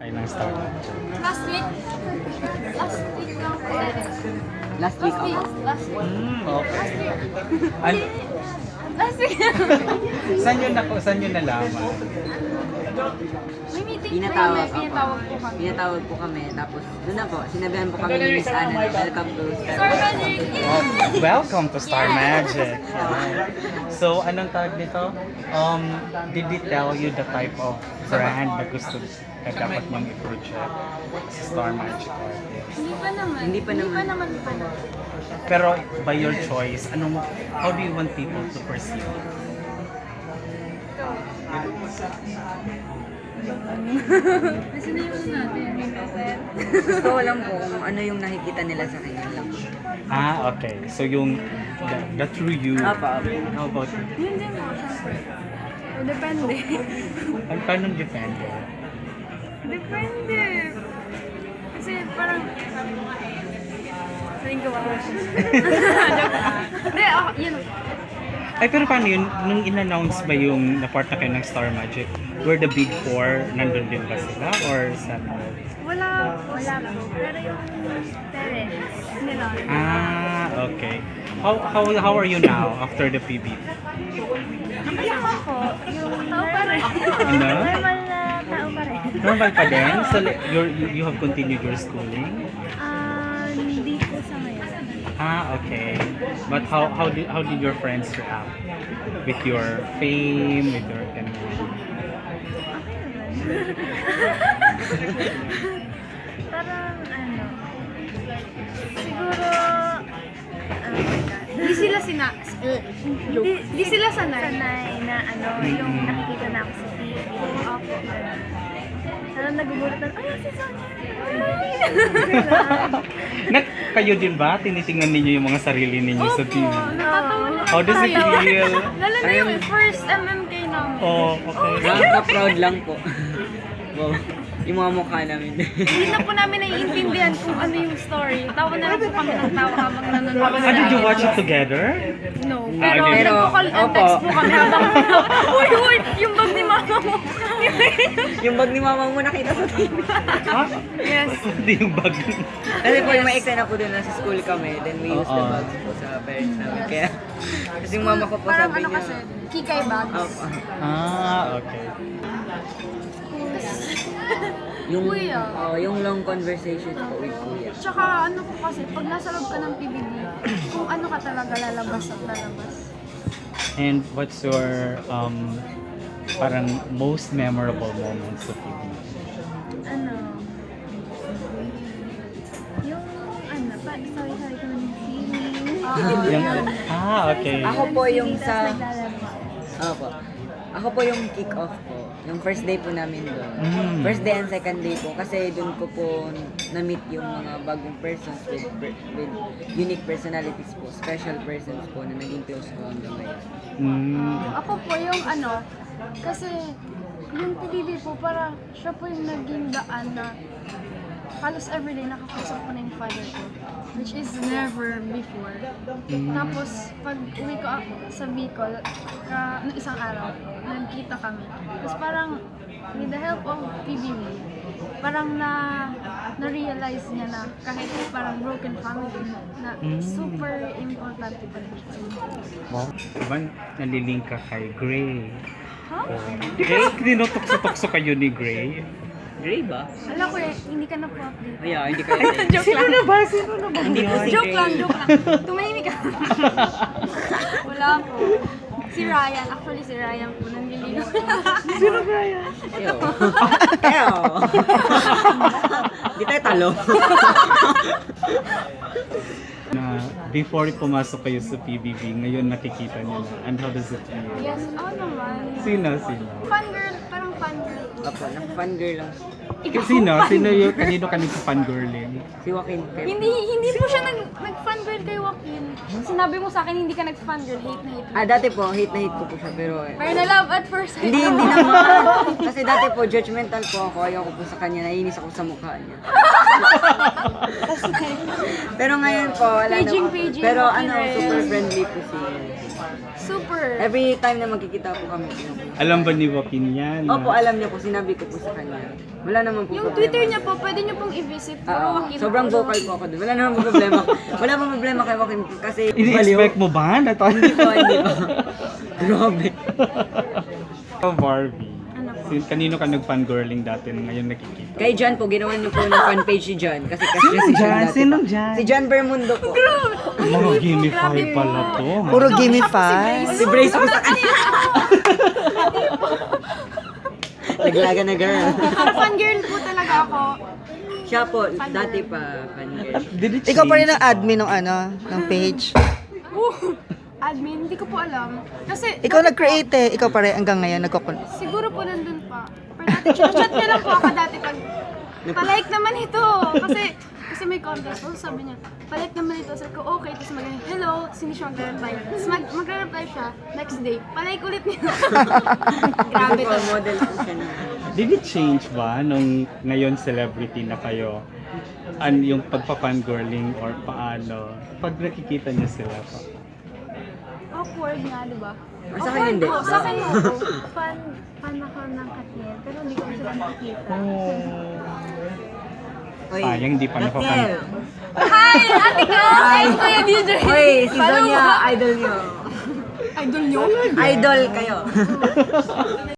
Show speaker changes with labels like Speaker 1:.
Speaker 1: Ay, ng Star Magic.
Speaker 2: Last week. Last week lang po.
Speaker 3: Last week ako.
Speaker 2: Last week.
Speaker 1: Okay.
Speaker 2: Last week.
Speaker 1: Saan yun nalaman?
Speaker 2: May meeting
Speaker 3: Pinatawag
Speaker 2: po kami.
Speaker 3: ako.
Speaker 2: Pinatawag po kami.
Speaker 3: Pinatawag po kami. Tapos doon na po, sinabihan po kami ni Miss Anna na welcome to Star
Speaker 2: Star
Speaker 3: Magic.
Speaker 2: Magic.
Speaker 1: Welcome to Star
Speaker 2: Yeah.
Speaker 1: Magic. So, anong tawag dito? Did they tell you the type of brand na gusto na dapat mong i-project sa Star Magic Artist?
Speaker 2: Hindi pa naman.
Speaker 3: Hindi pa naman.
Speaker 2: Hindi pa naman.
Speaker 1: Pero by your choice, how do you want people to perceive you?
Speaker 2: Kasi na yun natin.
Speaker 3: Gusto ko lang po kung ano yung nakikita nila sa kanya lang.
Speaker 1: Okay. So, yung the true you.
Speaker 3: Apa.
Speaker 1: How about you?
Speaker 2: Yun din mo, syempre. Depende.
Speaker 1: Ang tanong depende.
Speaker 2: Depende. Kasi parang... Saling gawa ko siya. Hindi, yun.
Speaker 1: Ay, pero paano yun? Nung in-announce ba yung na-part na kayo ng Star Magic, were the big four, nandun din ba sila? Or separate?
Speaker 2: Wala po. Pero yung parents nila.
Speaker 1: Okay. How are you now after the PBB?
Speaker 2: Nakasama ko. Yung tao pa rin.
Speaker 1: Ano?
Speaker 2: Normal na tao pa rin.
Speaker 1: Normal pa din? So, you have continued your schooling?
Speaker 2: Hindi po sa ngayon.
Speaker 1: Okay. But how did your friends react with your fame, with your
Speaker 2: Parang siguro, hindi sila hindi sila sanay na yung nakikita na ako sa TV. Opo. Parang nagugulutan, ay, si Sonia!
Speaker 1: Kayo din ba? Tinitingnan ninyo yung mga sarili ninyo sa TV?
Speaker 2: Nakatawa na.
Speaker 1: How does it feel?
Speaker 2: Lalo na yung first MMK namin.
Speaker 1: Oh, okay.
Speaker 3: Nakaka-proud lang po. Wow. Yung mga mukha namin.
Speaker 2: Hindi na po namin naiintindihan kung ano yung story. Tawa na lang po kami ng tawa habang nanonood.
Speaker 1: Did you watch it together?
Speaker 2: No. Pero
Speaker 1: okay.
Speaker 2: nagko-call and text po kami habang uy, yung bag ni mama mo.
Speaker 3: Yung bag ni mama mo nakita sa TV.
Speaker 2: Yes.
Speaker 1: Hindi yung bag.
Speaker 3: Kasi po yung may eksena po din na sa school kami, then we use the bags po sa parents namin. Kaya, kasi yung mama ko po
Speaker 2: Parang
Speaker 3: sabi
Speaker 2: ano
Speaker 3: niya,
Speaker 2: kasi, kikay bags.
Speaker 1: Okay.
Speaker 2: Kuya.
Speaker 3: Yung long conversations po with Kuya.
Speaker 2: Tsaka ano po kasi, pag nasa loob ka ng PBB, kung ano ka talaga lalabas at lalabas.
Speaker 1: And what's your parang most memorable moments of PBB?
Speaker 2: Yung sorry ko na feeling.
Speaker 1: Okay.
Speaker 3: Ako po yung sa...
Speaker 2: Naglalaba.
Speaker 3: Opo. Ako po yung kick-off po. Yung first day po namin doon. First day and second day po. Kasi doon ko po na-meet yung mga bagong persons with unique personalities po. Special persons po na naging close ko hanggang ngayon.
Speaker 2: Ako po yung kasi yung PBB po parang siya po yung naging daan na halos everyday nakakausap ko na yung father ko. Which is never before. Tapos, pag uwi ko ako sa Bicol, isang araw, nagkita kami. Tapos parang, with the help of PBB, parang na-realize niya na kahit parang broken family, na super importante pa rin siya.
Speaker 1: Wow. Diba nalilink ka kay Gray?
Speaker 2: Huh?
Speaker 1: Gray, tinutokso-tokso kayo ni Gray?
Speaker 3: Gray ba?
Speaker 2: Alam ko hindi ka na po update.
Speaker 3: Yeah, hindi kayo.
Speaker 2: Joke lang.
Speaker 1: ba? Sino na ba?
Speaker 3: Hindi po si
Speaker 2: Joke
Speaker 3: Gray.
Speaker 2: lang. Tumahimik ka. Wala po. Si Ryan. Actually, si Ryan po nanliligaw.
Speaker 1: Sino Ryan?
Speaker 3: Ew. Ew. Di tayo talo.
Speaker 1: Na before pumasok kayo sa PBB, ngayon nakikita niyo na. And how does it feel?
Speaker 2: Yes, naman.
Speaker 1: Sino?
Speaker 2: Fangirl, parang fangirl.
Speaker 3: Opo, nag-fangirl lang.
Speaker 1: Sino yung kanino ka nagpa-fangirling?
Speaker 3: Si Joaquin.
Speaker 2: Hindi po siya nag-fangirl kay Joaquin. Sinabi mo sa akin hindi ka nag-fangirl, hate na hate.
Speaker 3: Dati po, hate na hate ko po siya, pero...
Speaker 2: Pero na love at first sight.
Speaker 3: Hindi naman. Kasi dati po, judgmental po ako. Ayaw ko po sa kanya. Naiinis ako sa mukha niya. Pero ngayon po, wala na po.
Speaker 2: Paging,
Speaker 3: Pero
Speaker 2: okay rin.
Speaker 3: super friendly po si
Speaker 2: Super.
Speaker 3: Every time na magkikita po kami.
Speaker 1: Alam ba ni Joaquin yan?
Speaker 3: Opo, alam niya po. Sinabi ko po sa kanya. Wala naman po
Speaker 2: Yung
Speaker 3: problema.
Speaker 2: Twitter niya po, pwede niyo pong i-visit po.
Speaker 3: Oo,
Speaker 2: Joaquin
Speaker 3: sobrang
Speaker 2: Puro.
Speaker 3: vocal po ako doon. Wala naman po problema. Wala pong problema kay Joaquin kasi
Speaker 1: Ini-expect mo ba?
Speaker 3: Hindi po, hindi po. Grabe.
Speaker 1: So, Barbie.
Speaker 2: Ano po?
Speaker 1: Kanino ka nag-fangirling dati na ngayon nakikita?
Speaker 3: Kay John po, ginawa niyo po ng fan page si John. Kasi kasi si John dati.
Speaker 1: Sinong John?
Speaker 3: Si John Bermundo po.
Speaker 1: Mga gimmify pala to.
Speaker 4: Puro
Speaker 2: No,
Speaker 4: gimme
Speaker 2: siya po si
Speaker 4: five.
Speaker 3: Si Brace po sa kanya. Naglaga na girl.
Speaker 2: Fangirl po talaga ako.
Speaker 3: Siya po, dati pa, fan girl.
Speaker 1: Did it
Speaker 4: Ikaw pa rin
Speaker 1: change?
Speaker 4: ang admin ng ano, ng page.
Speaker 2: Admin, hindi ko po alam. Kasi,
Speaker 4: Ikaw nag-create eh. Ikaw pa rin hanggang ngayon nagkukul.
Speaker 2: siguro po nandun pa. Pero dati, chat niya lang po ako dati pag, palike naman ito. Kasi may contest po, sabi niya, palike naman ito. Sabi ko, okay. Tapos hello. Tapos hindi siya mag-reply. Tapos magre-reply siya, next day, palike ulit niya. Grabe to.
Speaker 3: Model po siya na.
Speaker 1: Did it change ba nung ngayon celebrity na kayo? Yung pagpa-fangirling or paano? Pag nakikita niyo sila pa.
Speaker 2: Awkward nga, di ba?
Speaker 3: Sa akin hindi.
Speaker 2: Po, sa akin po.
Speaker 5: fan ako ng Katniel, pero hindi ko sila nakikita.
Speaker 3: Oy,
Speaker 1: Sayang, di pa
Speaker 3: Katniel.
Speaker 1: napapanood.
Speaker 2: Hi! Ate ko! Hi! Kuya DJ!
Speaker 3: Oy, si Sonia, idol niyo.
Speaker 2: Idol niyo?
Speaker 3: Idol kayo.